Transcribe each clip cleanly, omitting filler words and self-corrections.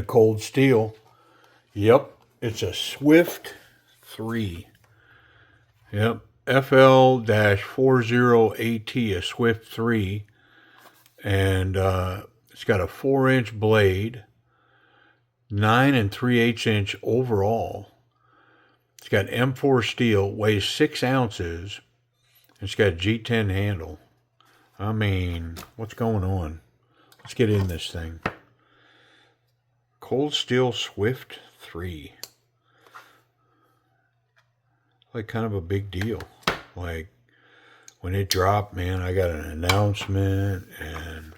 cold steel. Yep, it's a Swift 3. Yep, FL-40AT, a Swift 3. And it's got a 4-inch blade, 9 3/8 inch overall. It's got M4 steel, weighs 6 ounces. It's got a G10 handle. I mean, what's going on? Let's get in this thing. Cold Steel Swift 3. Like kind of a big deal. Like when it dropped, man, I got an announcement and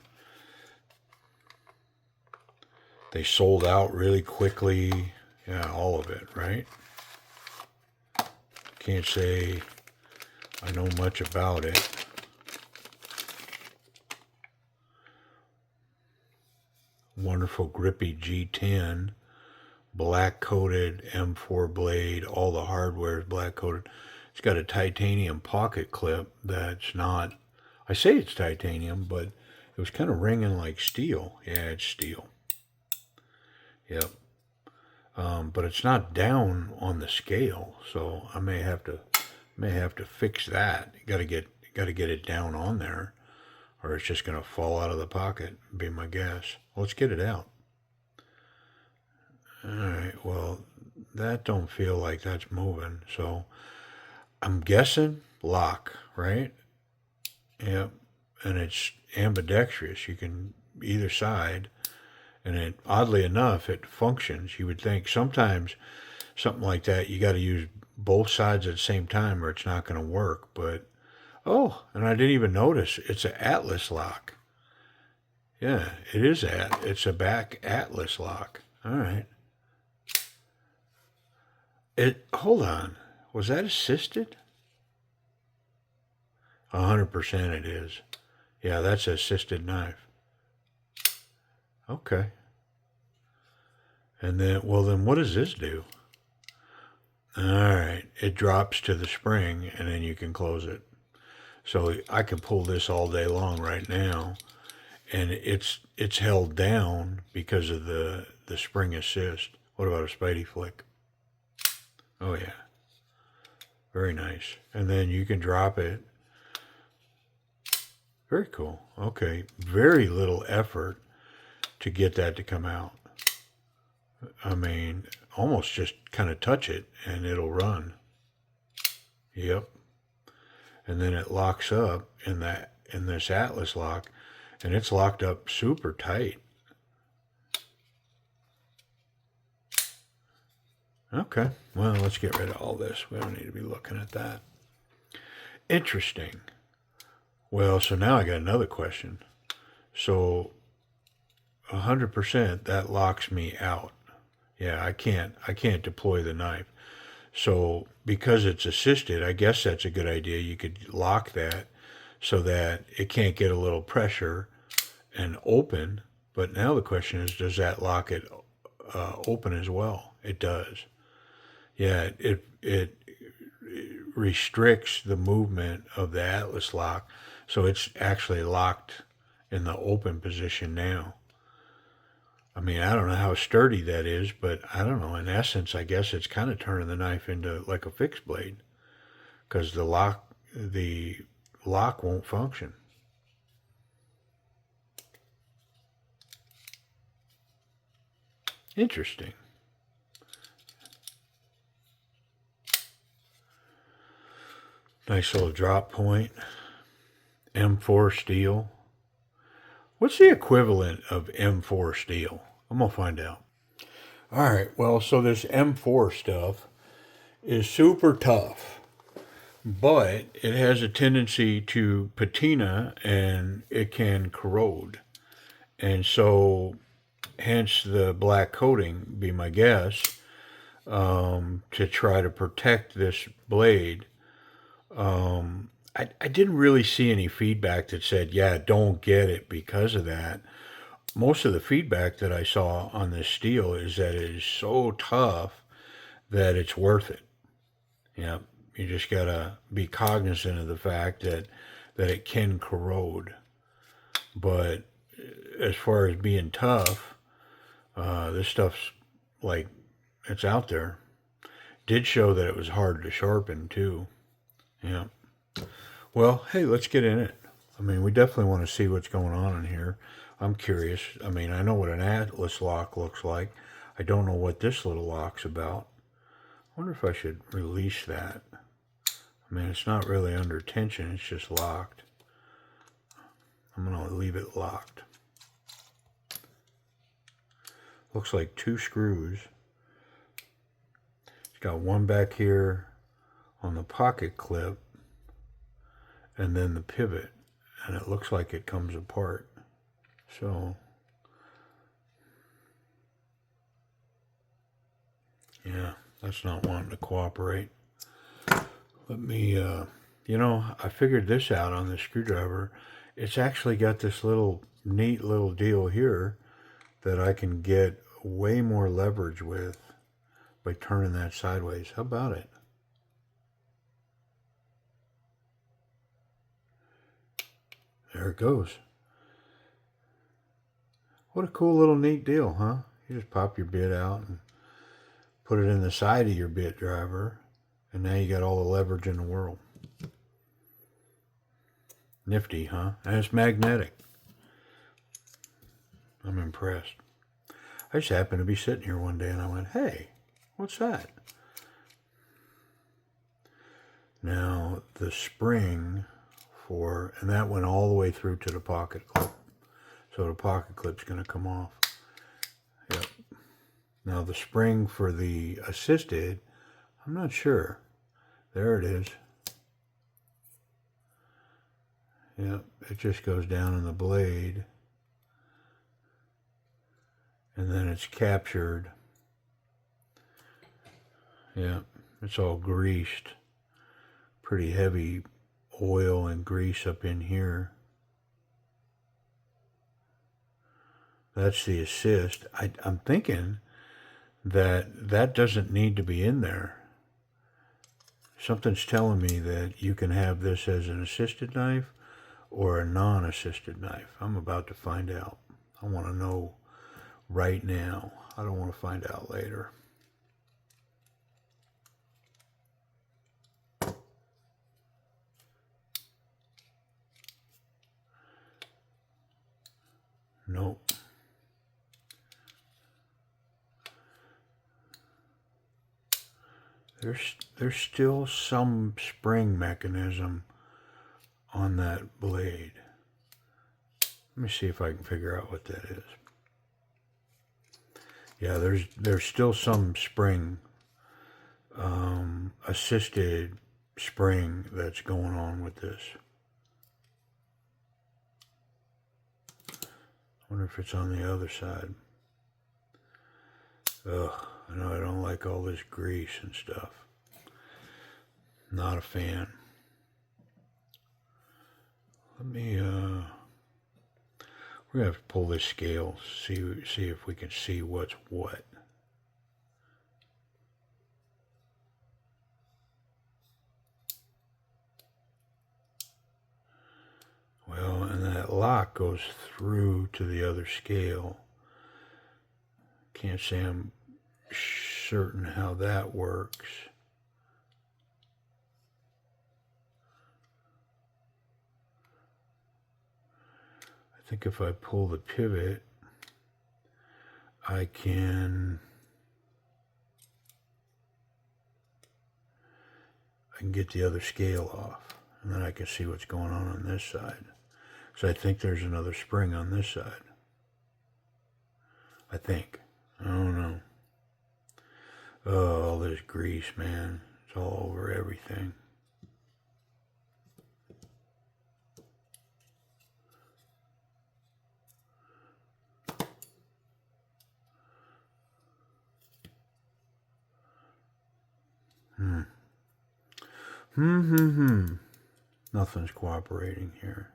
they sold out really quickly. Yeah, all of it, right? Can't say I know much about it. Wonderful grippy G10, black coated M4 blade, all the hardware is black coated. It's got a titanium pocket clip that's not, I say it's titanium, but it was kind of ringing like steel. Yeah, it's steel. Yep. But it's not down on the scale, so I may have to fix that. Got to get it down on there, or it's just gonna fall out of the pocket. Be my guess. Let's get it out. All right. Well, that don't feel like that's moving. So I'm guessing lock, right? Yep. And it's ambidextrous. You can either side. And it, oddly enough, it functions. You would think sometimes something like that, you got to use both sides at the same time or it's not going to work. But, oh, and I didn't even notice, it's an Atlas lock. Yeah, it is it's a back Atlas lock. All right. Hold on. Was that assisted? 100% it is. Yeah, that's an assisted knife. Okay. And then, well, then what does this do? All right. It drops to the spring and then you can close it. So I can pull this all day long right now. And it's held down because of the spring assist. What about a Spidey flick? Oh, yeah. Very nice. And then you can drop it. Very cool. Okay. Very little effort to get that to come out. I mean, almost just kind of touch it and it'll run. Yep. And then it locks up in this Atlas lock, and it's locked up super tight. Okay. Well, let's get rid of all this. We don't need to be looking at that. Interesting. Well, so now I got another question. So 100% that locks me out. Yeah, I can't deploy the knife. So because it's assisted, I guess that's a good idea. You could lock that so that it can't get a little pressure and open. But now the question is, does that lock it open as well? It does. Yeah, it restricts the movement of the Atlas lock, so it's actually locked in the open position now. I mean, I don't know how sturdy that is, but I don't know. In essence, I guess it's kind of turning the knife into like a fixed blade because the lock won't function. Interesting. Nice little drop point. M4 steel. What's the equivalent of M4 steel? I'm going to find out. All right, well, so this M4 stuff is super tough, but it has a tendency to patina and it can corrode. And so, hence the black coating, be my guess, to try to protect this blade. I didn't really see any feedback that said, yeah, don't get it because of that. Most of the feedback that I saw on this steel is that it is so tough that it's worth it. Yeah, you just gotta be cognizant of the fact that it can corrode. But as far as being tough, This stuff's like, it's out there. Did show that it was hard to sharpen too. Yeah. Well, hey, let's get in it. I mean, we definitely want to see what's going on in here. I'm curious. I mean, I know what an Atlas lock looks like. I don't know what this little lock's about. I wonder if I should release that. I mean, it's not really under tension. It's just locked. I'm going to leave it locked. Looks like 2 screws. It's got one back here on the pocket clip, and then the pivot, and it looks like it comes apart. So, yeah, that's not wanting to cooperate. Let me, you know, I figured this out on the screwdriver. It's actually got this little neat little deal here that I can get way more leverage with by turning that sideways. How about it? There it goes. What a cool little neat deal, huh? You just pop your bit out and put it in the side of your bit driver, and now you got all the leverage in the world. Nifty, huh? And it's magnetic. I'm impressed. I just happened to be sitting here one day and I went, hey, what's that? Now, the spring for, and that went all the way through to the pocket clip. So the pocket clip's going to come off. Yep. Now, the spring for the assisted, I'm not sure. There it is. Yep, it just goes down in the blade. And then it's captured. Yeah, it's all greased. Pretty heavy oil and grease up in here. That's the assist. I'm thinking that doesn't need to be in there. Something's telling me that you can have this as an assisted knife or a non-assisted knife. I'm about to find out. I want to know right now. I don't want to find out later. Nope. There's still some spring mechanism on that blade. Let me see if I can figure out what that is. Yeah, there's still some spring, assisted spring that's going on with this. I wonder if it's on the other side. Ugh, I know I don't like all this grease and stuff. Not a fan. Let me, we're gonna have to pull this scale, see if we can see what's what. Well, and that lock goes through to the other scale. Can't say I'm certain how that works. I think if I pull the pivot, I can get the other scale off, and then I can see what's going on this side. So I think there's another spring on this side. I think. I don't know. Oh, all this grease, man. It's all over everything. Nothing's cooperating here.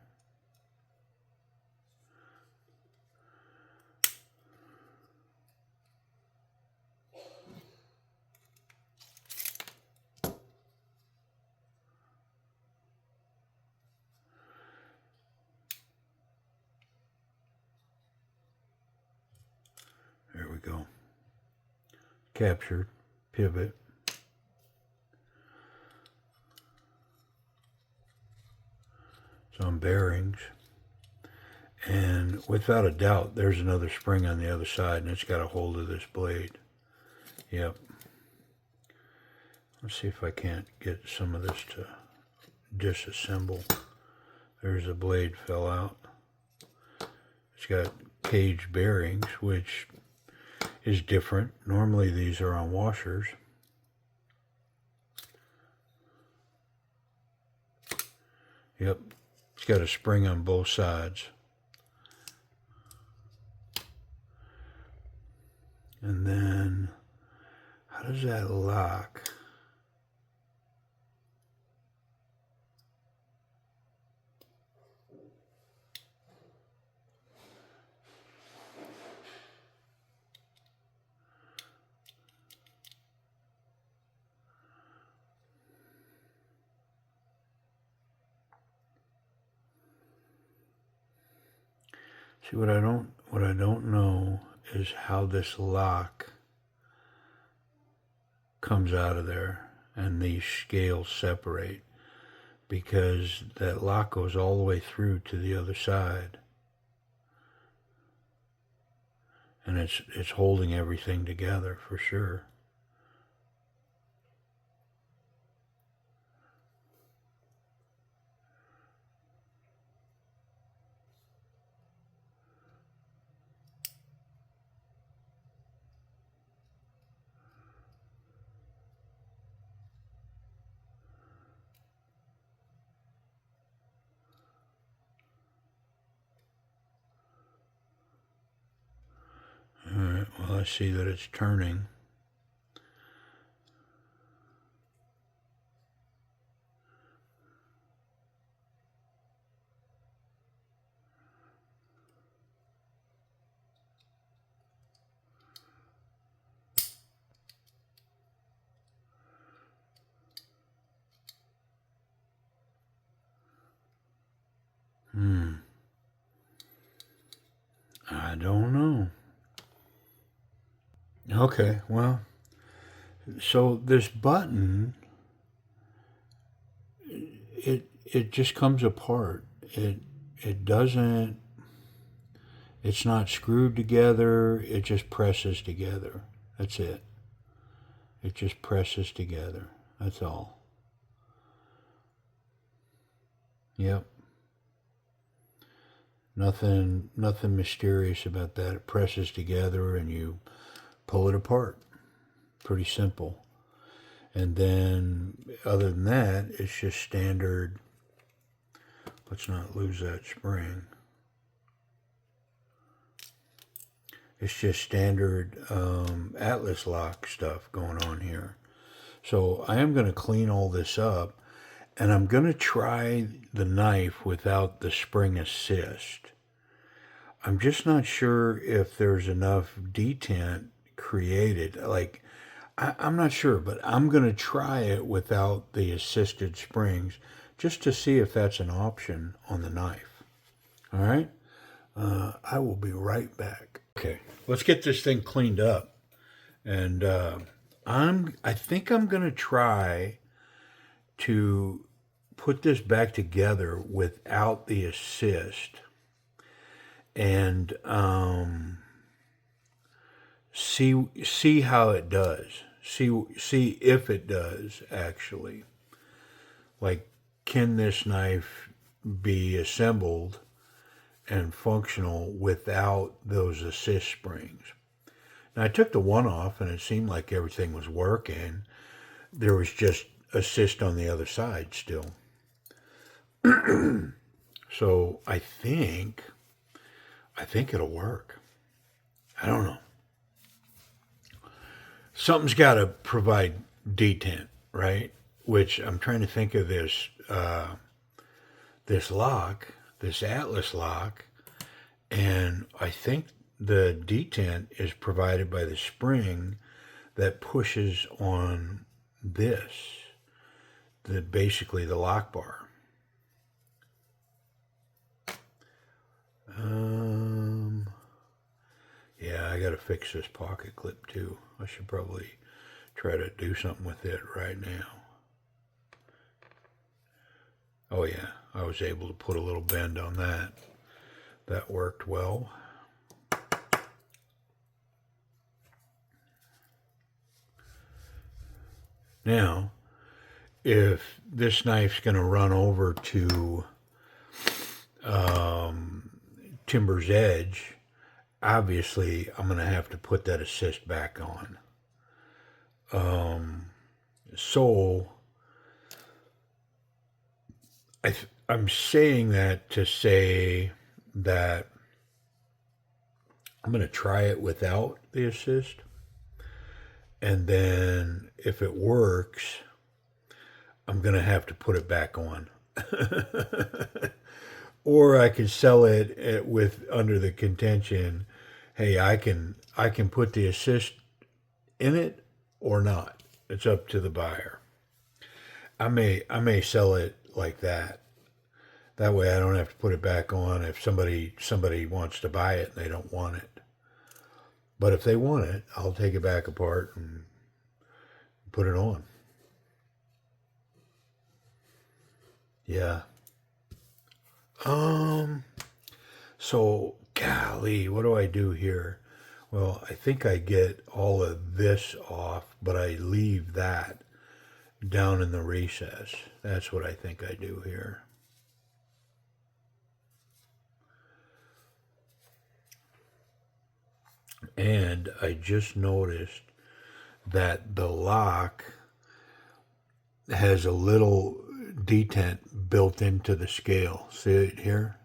There we captured pivot. Some bearings. And without a doubt, there's another spring on the other side, and it's got a hold of this blade. Yep. Let's see if I can't get some of this to disassemble. There's a blade fell out. It's got cage bearings, which is different. Normally these are on washers. Yep. It's got a spring on both sides. And then, how does that lock? See, what I don't know is how this lock comes out of there and these scales separate, because that lock goes all the way through to the other side, and it's holding everything together for sure. Alright, well, I see that it's turning. I don't know. Okay, well, so this button, it just comes apart. It doesn't, it's not screwed together, it just presses together. That's it. It just presses together. That's all. Yep. Nothing mysterious about that. It presses together and you pull it apart. Pretty simple. And then other than that, it's just standard. Let's not lose that spring. It's just standard Atlas lock stuff going on here. So I am going to clean all this up, and I'm going to try the knife without the spring assist. I'm just not sure if there's enough detent created. Like, I'm not sure, but I'm going to try it without the assisted springs just to see if that's an option on the knife. All right? I will be right back. Okay, let's get this thing cleaned up. And I think I'm going to try to put this back together without the assist, and see how it does. See if it does actually. Like, can this knife be assembled and functional without those assist springs? Now, I took the one off and it seemed like everything was working. There was just assist on the other side still. So I think it'll work. I don't know. Something's got to provide detent, right? Which I'm trying to think of this lock, this Atlas lock, and I think the detent is provided by the spring that pushes on this, basically the lock bar. Yeah, I gotta fix this pocket clip too. I should probably try to do something with it right now. Oh yeah, I was able to put a little bend on that. That worked well. Now, if this knife's going to run over to timber's edge, obviously I'm going to have to put that assist back on. So I'm saying that to say that I'm going to try it without the assist. And then if it works, I'm going to have to put it back on. Or I could sell it with under the contention, hey, I can put the assist in it or not. It's up to the buyer. I may sell it like that. That way I don't have to put it back on if somebody wants to buy it and they don't want it. But if they want it, I'll take it back apart and put it on. Yeah. So, golly, what do I do here? Well, I think I get all of this off, but I leave that down in the recess. That's what I think I do here. And I just noticed that the lock has a little detent built into the scale. See it here?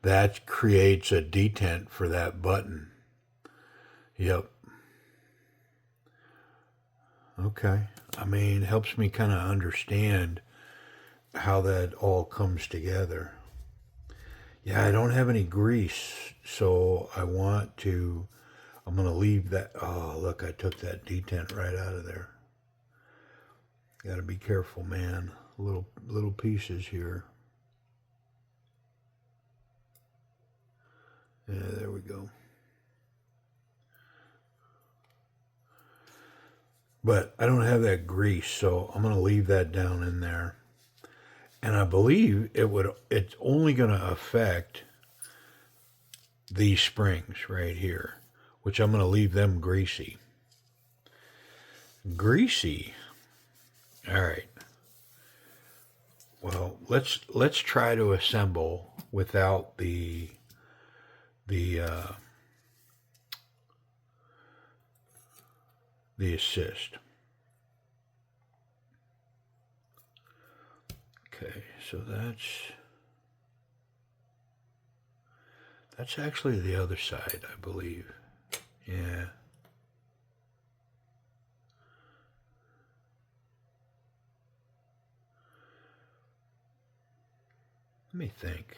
That creates a detent for that button. Yep. Okay. I mean, it helps me kind of understand how that all comes together. Yeah, I don't have any grease, so I'm going to leave that. Oh, look, I took that detent right out of there. Got to be careful, man. Little pieces here. Yeah, there we go. But I don't have that grease, so I'm going to leave that down in there. And I believe it's only going to affect these springs right here, which I'm going to leave them greasy. Greasy. All right. Well, let's try to assemble without the assist. Okay, so that's actually the other side, I believe. Yeah. Let me think.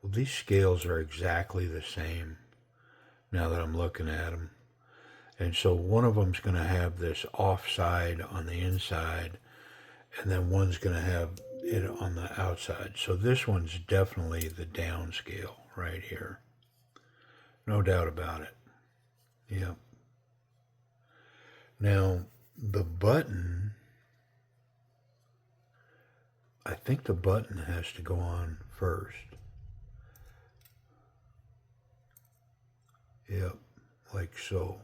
Well, these scales are exactly the same now that I'm looking at them. And so one of them's going to have this offside on the inside, and then one's going to have it on the outside. So this one's definitely the down scale right here. No doubt about it. Yep. Now, the button, I think the button has to go on first. Yep, like so.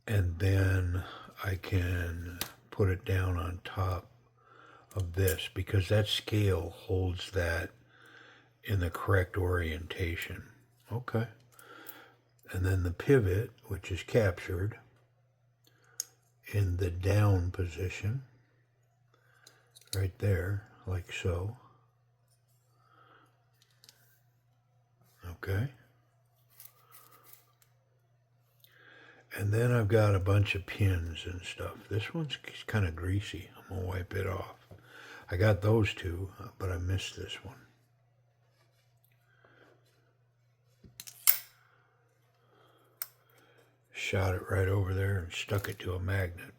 And then I can put it down on top of this because that scale holds that in the correct orientation. Okay. And then the pivot, which is captured in the down position, right there, like so. Okay. And then I've got a bunch of pins and stuff. This one's kind of greasy. I'm going to wipe it off. I got those two, but I missed this one. shot it right over there and stuck it to a magnet.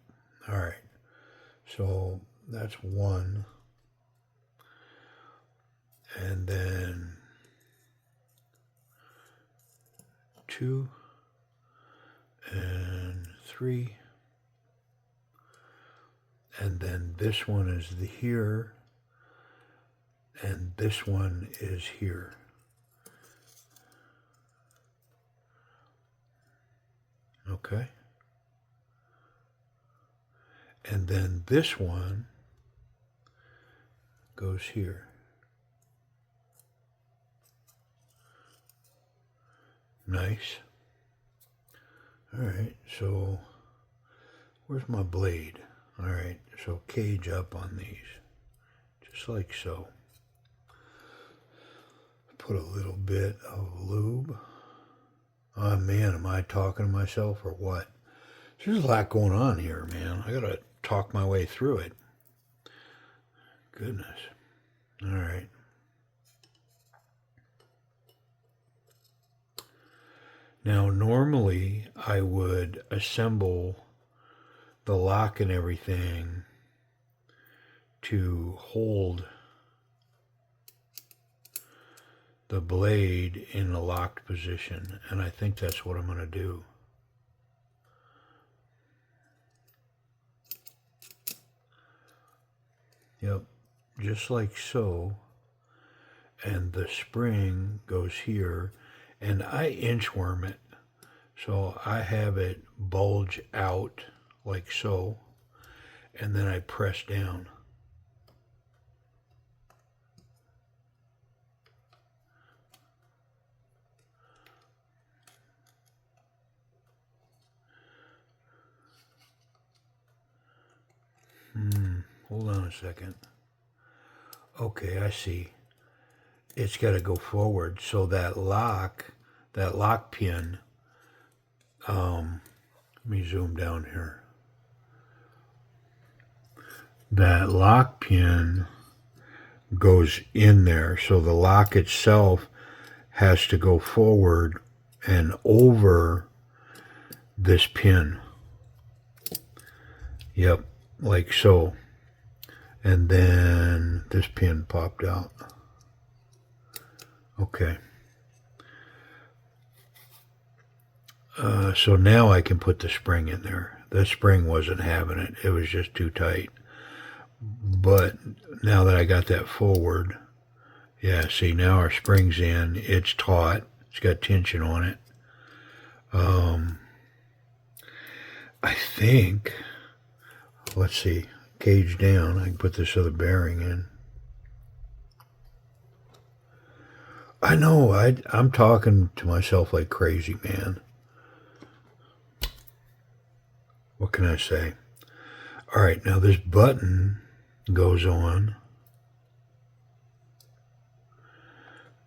All right, so that's one. And then 2 and 3. And then this one is here, and this one is here. Okay. And then this one goes here. Nice. All right, so where's my blade? All right, so cage up on these, just like so. Put a little bit of lube. Oh man, am I talking to myself or what? There's a lot going on here, man. I gotta talk my way through it. Goodness. All right. Now, normally I would assemble the lock and everything to hold the blade in a locked position, and I think that's what I'm going to do. Yep, just like so, and the spring goes here, and I inchworm it, so I have it bulge out like so, and then I press down. Hold on a second. Okay, I see. It's got to go forward, so that lock pin, let me zoom down here. That lock pin goes in there, so the lock itself has to go forward and over this pin. Yep, like so. And then this pin popped out. Okay. So now I can put the spring in there. The spring wasn't having it. It was just too tight. But now that I got that forward, yeah, see, now our spring's in. It's taut. It's got tension on it. I think, let's see, cage down. I can put this other bearing in. I know, I'm talking to myself like crazy, man. What can I say? All right, now this button goes on,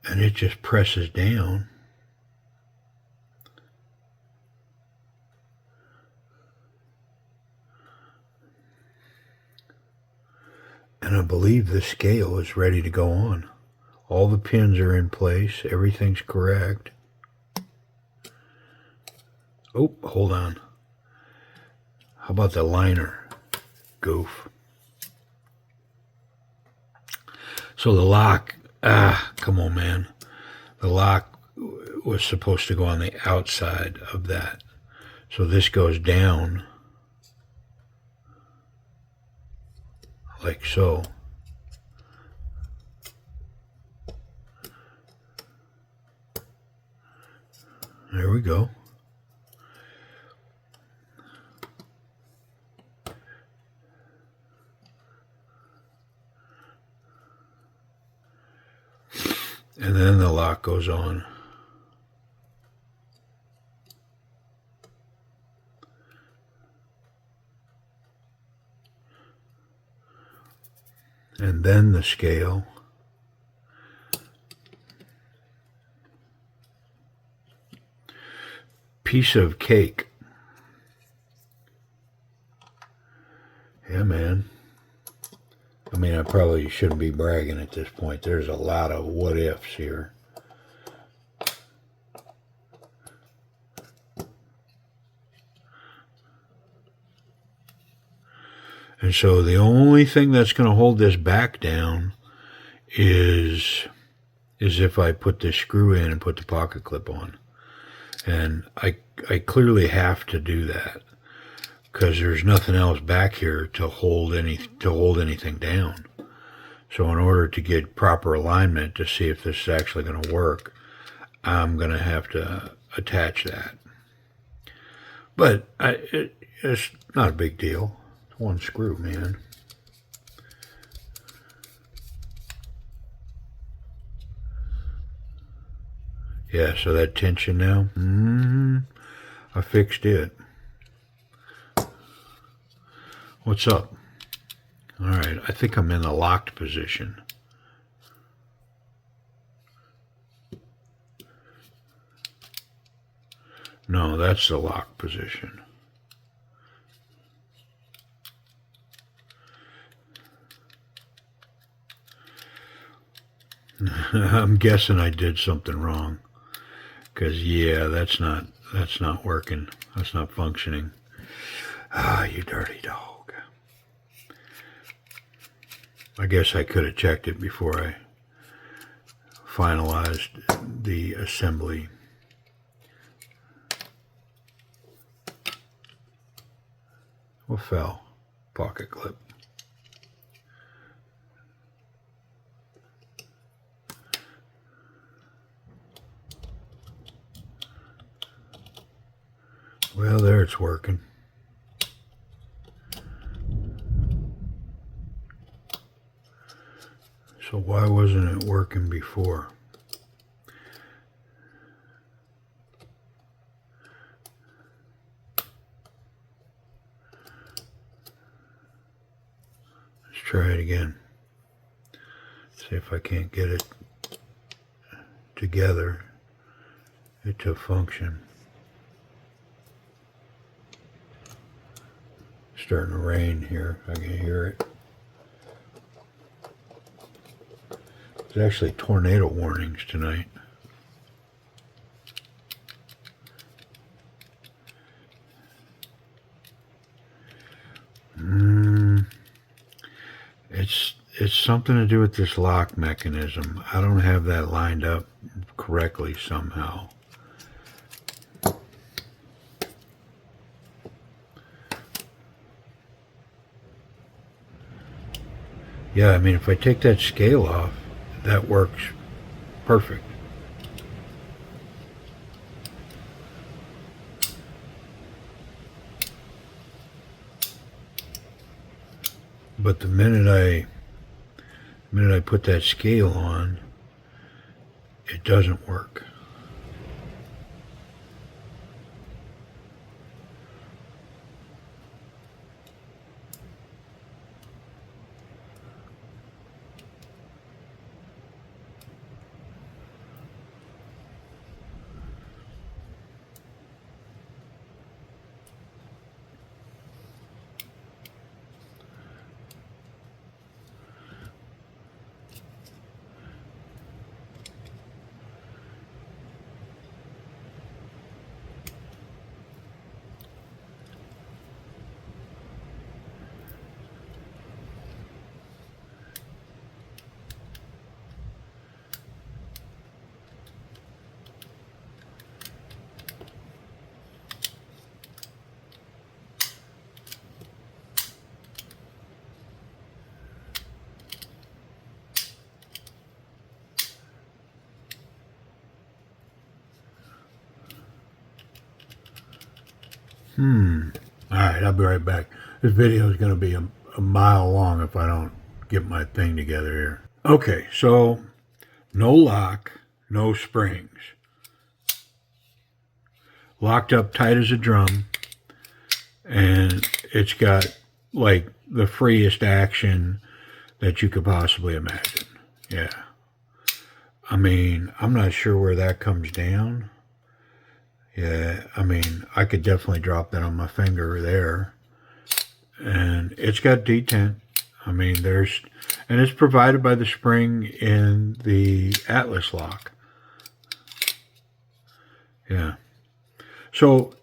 and it just presses down. And I believe the scale is ready to go on. All the pins are in place. Everything's correct. Oh, hold on. How about the liner? Goof. So the lock, come on, man. The lock was supposed to go on the outside of that. So this goes down like so. There we go. And then the lock goes on. And then the scale. Piece of cake. Yeah, man. I mean, I probably shouldn't be bragging at this point. There's a lot of what ifs here. And so the only thing that's going to hold this back down is if I put this screw in and put the pocket clip on. And I clearly have to do that because there's nothing else back here to hold anything down. So in order to get proper alignment to see if this is actually going to work, I'm going to have to attach that. But it's not a big deal. It's one screw, man. Yeah, so that tension now, I fixed it. What's up? All right, I think I'm in the locked position. No, that's the locked position. I'm guessing I did something wrong. Because, yeah, that's not working. That's not functioning. Ah, you dirty dog. I guess I could have checked it before I finalized the assembly. What fell? Pocket clip. Well, there it's working. So why wasn't it working before? Let's try it again. See if I can't get it together to function. Starting to rain here. I can hear it. There's actually tornado warnings tonight. It's something to do with this lock mechanism. I don't have that lined up correctly somehow. Yeah, I mean, if I take that scale off, that works perfect. But the minute I put that scale on, it doesn't work. Alright, I'll be right back. This video is going to be a mile long if I don't get my thing together here. Okay, so no lock, no springs. Locked up tight as a drum. And it's got like the freest action that you could possibly imagine. Yeah. I mean, I'm not sure where that comes down. Yeah, I mean, I could definitely drop that on my finger there. And it's got detent. I mean, and it's provided by the spring in the Atlas lock. Yeah. So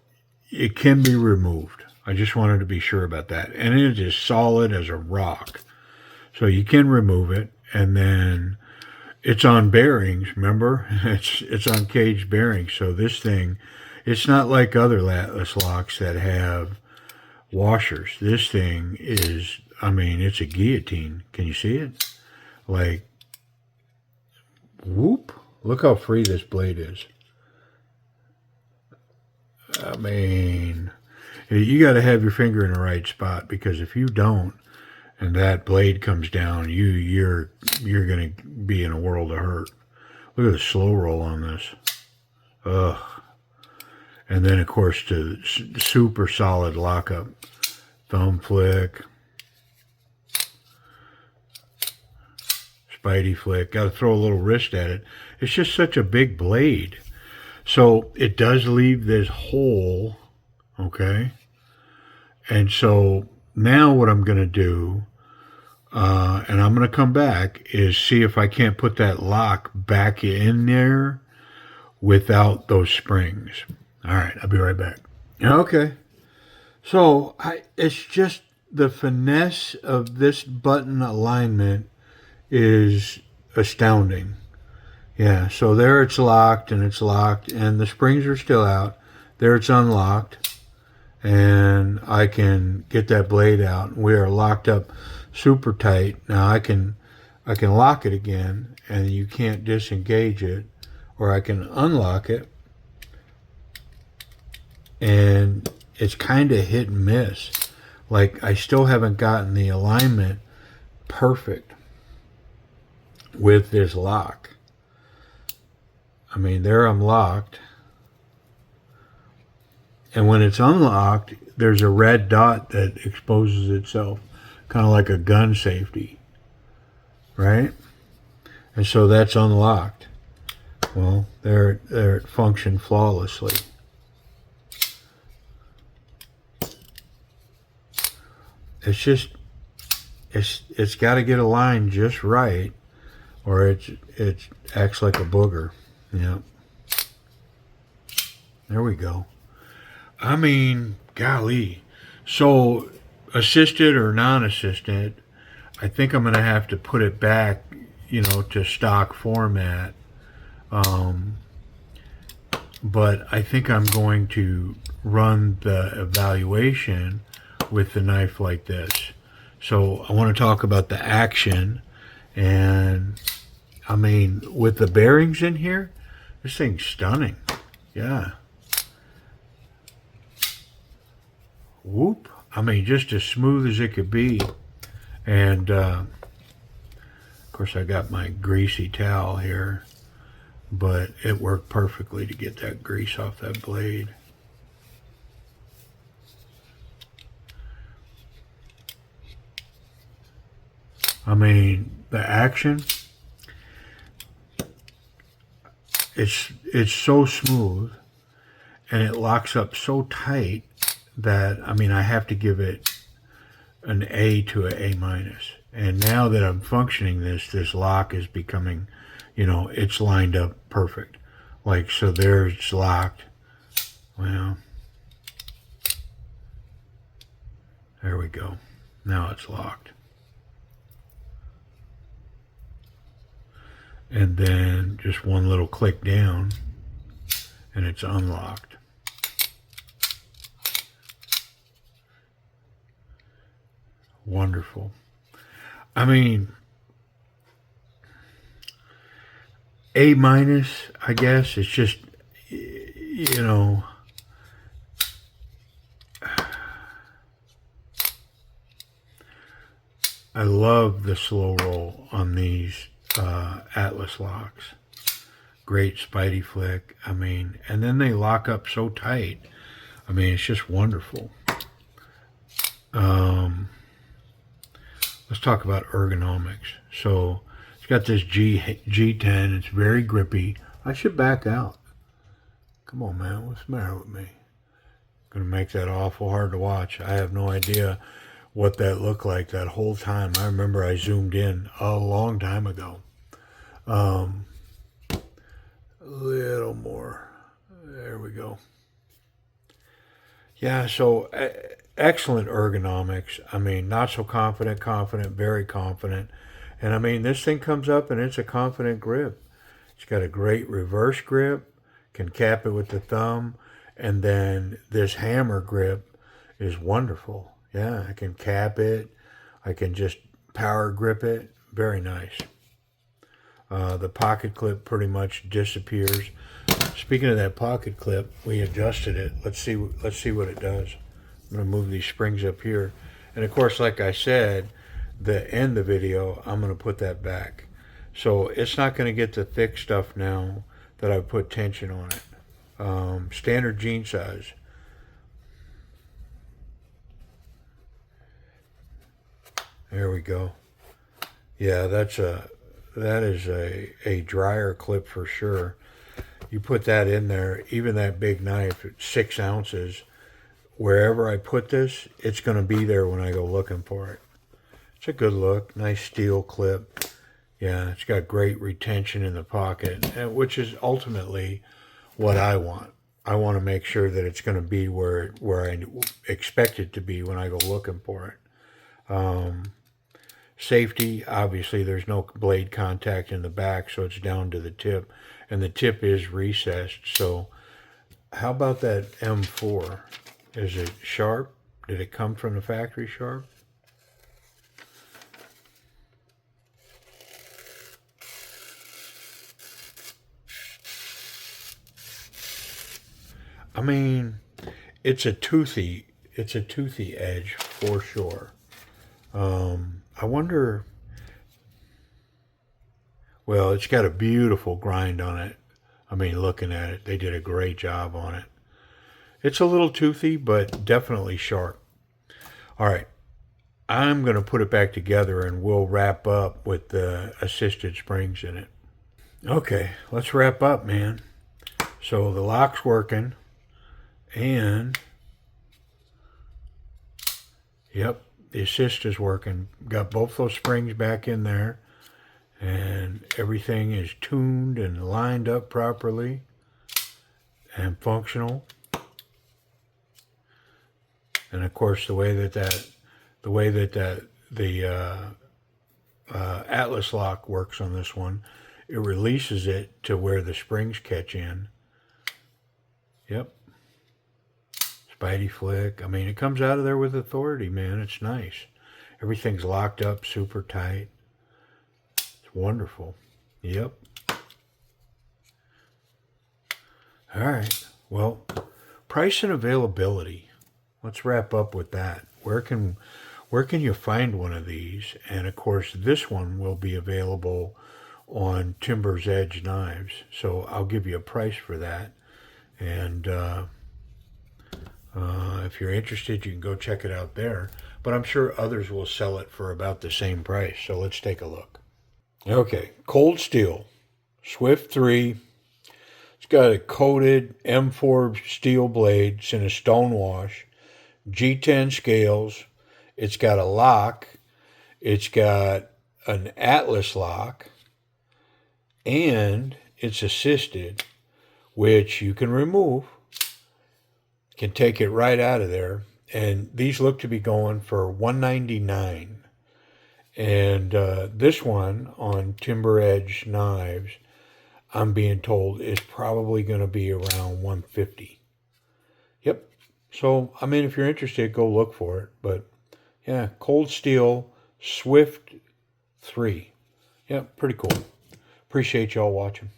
it can be removed. I just wanted to be sure about that. And it is solid as a rock. So you can remove it, and then it's on bearings, remember? It's on cage bearings. So this thing, it's not like other latless locks that have washers. This thing is, I mean, it's a guillotine. Can you see it? Like, whoop. Look how free this blade is. I mean, you got to have your finger in the right spot, because if you don't, and that blade comes down, you're gonna be in a world of hurt. Look at the slow roll on this. Ugh. And then of course the super solid lockup. Thumb flick. Spidey flick. Got to throw a little wrist at it. It's just such a big blade. So it does leave this hole. Okay. And so now what I'm gonna do, and I'm going to come back, is see if I can't put that lock back in there without those springs. All right, I'll be right back. Okay. So it's just the finesse of this button alignment is astounding. Yeah, so there it's locked, and the springs are still out. There it's unlocked, and I can get that blade out. We are locked up super tight. Now I can lock it again, and you can't disengage it, or I can unlock it, and it's kind of hit and miss. Like, I still haven't gotten the alignment perfect with this lock. I mean, there I'm locked, and when it's unlocked, there's a red dot that exposes itself, kind of like a gun safety, right? And so that's unlocked. Well, there it functioned flawlessly. It's just, it's got to get aligned just right, or it acts like a booger. Yeah. There we go. I mean, golly. So, assisted or non-assisted, I think I'm going to have to put it back, to stock format. But I think I'm going to run the evaluation with the knife like this. So I want to talk about the action, and I mean, with the bearings in here, this thing's stunning. Yeah. Whoop. I mean, just as smooth as it could be. And of course I got my greasy towel here, but it worked perfectly to get that grease off that blade. I mean, the action, it's so smooth, and it locks up so tight that, I mean, I have to give it an A to an A minus. And now that I'm functioning this lock is becoming, it's lined up perfect. Like, so there it's locked. Well, there we go. Now it's locked. And then just one little click down, and it's unlocked. Wonderful. I mean, A minus, I guess. It's just, I love the slow roll on these Atlas locks. Great Spidey flick. I mean, and then they lock up so tight. I mean, it's just wonderful. Let's talk about ergonomics. So it's got this G10. It's very grippy. I should back out. Come on, man. What's the matter with me? Gonna make that awful hard to watch. I have no idea what that looked like that whole time. I remember I zoomed in a long time ago. A little more. There we go. Yeah, so excellent ergonomics. I mean, not so confident, confident, very confident. And I mean, this thing comes up and it's a confident grip. It's got a great reverse grip, can cap it with the thumb, and then this hammer grip is wonderful. Yeah, I can cap it. I can just power grip it. Very nice. The pocket clip pretty much disappears. Speaking of that pocket clip, we adjusted it. Let's see what it does. I'm going to move these springs up here. And of course, like I said, the end of the video, I'm going to put that back. So it's not going to get the thick stuff now that I've put tension on it. Standard jean size. There we go. Yeah, that is a dryer clip for sure. You put that in there, even that big knife, 6 ounces, wherever I put this, it's going to be there when I go looking for it. It's a good look, nice steel clip. Yeah, it's got great retention in the pocket, which is ultimately what I want. I want to make sure that it's going to be where I expect it to be when I go looking for it. Safety, obviously there's no blade contact in the back, so it's down to the tip, and the tip is recessed. So how about that M4? Is it sharp? Did it come from the factory sharp? I mean, it's a toothy edge for sure. I wonder, well, it's got a beautiful grind on it. I mean, looking at it, they did a great job on it. It's a little toothy, but definitely sharp. All right, I'm going to put it back together and we'll wrap up with the assisted springs in it. Okay, let's wrap up, man. So the lock's working, and yep, the assist is working. Got both those springs back in there, and everything is tuned and lined up properly and functional. And of course, the way that the Atlas lock works on this one, it releases it to where the springs catch in. Yep. Spidey flick. I mean, it comes out of there with authority, man. It's nice. Everything's locked up super tight. It's wonderful. Yep. All right. Well, price and availability. Let's wrap up with that. Where can you find one of these? And of course, this one will be available on Timber's Edge knives. So I'll give you a price for that. And if you're interested, you can go check it out there. But I'm sure others will sell it for about the same price. So let's take a look. Okay, coldsteel, Swift 3. It's got a coated M4 steel blade. It's in a stonewash. G10 scales. It's got a lock. It's got an Atlas lock. And it's assisted, which you can remove. Can take it right out of there. And these look to be going for $199. And this one on Timber Edge knives, I'm being told, is probably going to be around $150. Yep. So, I mean, if you're interested, go look for it. But, yeah, coldsteel Swift 3. Yeah, pretty cool. Appreciate y'all watching.